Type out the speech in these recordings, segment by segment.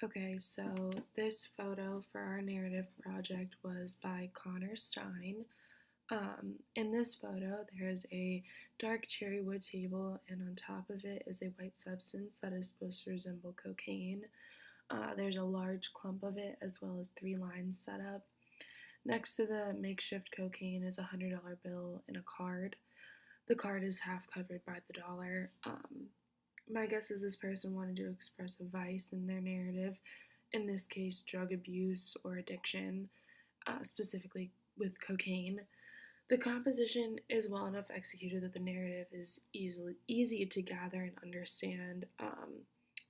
Okay, so this photo for our narrative project was by Stein. In this photo, there's a dark cherry wood table, and on top of it is a white substance that is supposed to resemble cocaine. There's a large clump of it, as well as three lines set up. Next to the makeshift cocaine is a $100 bill and a card. The card is half covered by the dollar. My guess is this person wanted to express a vice in their narrative, in this case, drug abuse or addiction, specifically with cocaine. The composition is well enough executed that the narrative is easy to gather and understand.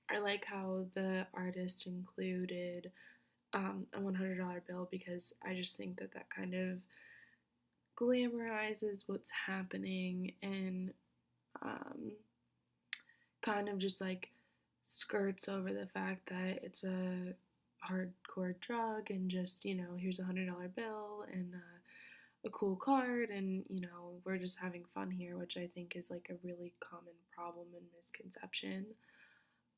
I like how the artist included a $100 bill because I just think that that kind of glamorizes what's happening and um, kind of just like skirts over the fact that it's a hardcore drug and just, here's a $100 bill and a cool card and, we're just having fun here, which I think is like a really common problem and misconception.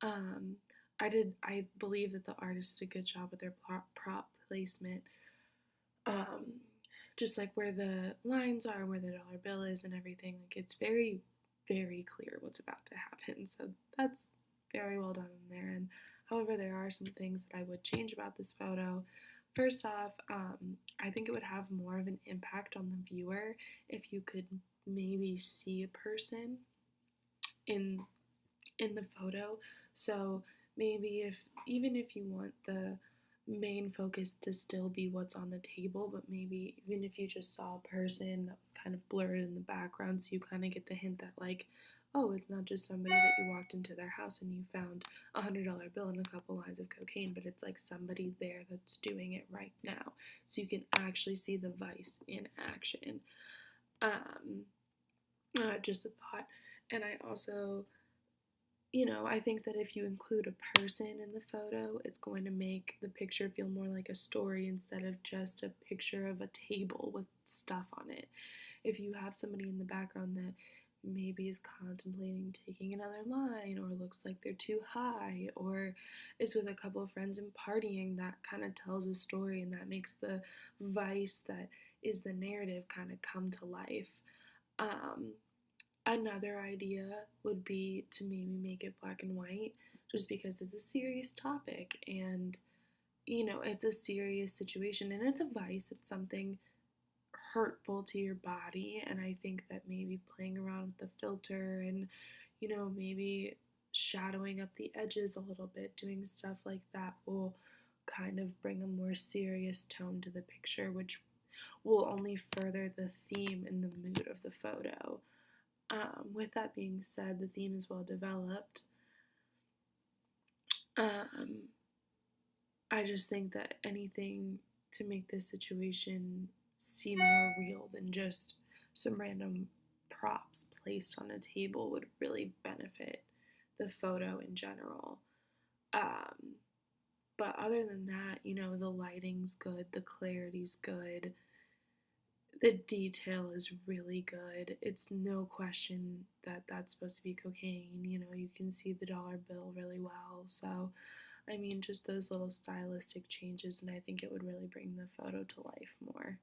Um, I believe that the artist did a good job with their prop placement. Um, just like where the lines are, where the dollar bill is, and everything. Like it's very, very clear what's about to happen. So that's very well done in there. And however, there are some things that I would change about this photo. First off, I think it would have more of an impact on the viewer if you could maybe see a person in the photo. So maybe even if you want the main focus to still be what's on the table, but maybe even if you just saw a person that was kind of blurred in the background, so you kind of get the hint that like, oh, it's not just somebody that you walked into their house and you found $100 bill and a couple lines of cocaine, but it's like somebody there that's doing it right now, so you can actually see the vice in action. Um, just a thought, and I also I think that if you include a person in the photo, it's going to make the picture feel more like a story instead of just a picture of a table with stuff on it. If you have somebody in the background that maybe is contemplating taking another line or looks like they're too high or is with a couple of friends and partying, that kind of tells a story and that makes the vice that is the narrative kind of come to life. Um, Another idea would be to maybe make it black and white just because it's a serious topic and it's a serious situation and it's a vice, it's something hurtful to your body, and I think that maybe playing around with the filter and maybe shadowing up the edges a little bit, doing stuff like that will kind of bring a more serious tone to the picture, which will only further the theme and the mood of the photo. With that being said, the theme is well developed. Um, I just think that anything to make this situation seem more real than just some random props placed on a table would really benefit the photo in general. Um, but other than that, the lighting's good, the clarity's good, the detail is really good. It's no question that that's supposed to be cocaine. You can see the dollar bill really well. So, I mean, just those little stylistic changes, and I think it would really bring the photo to life more.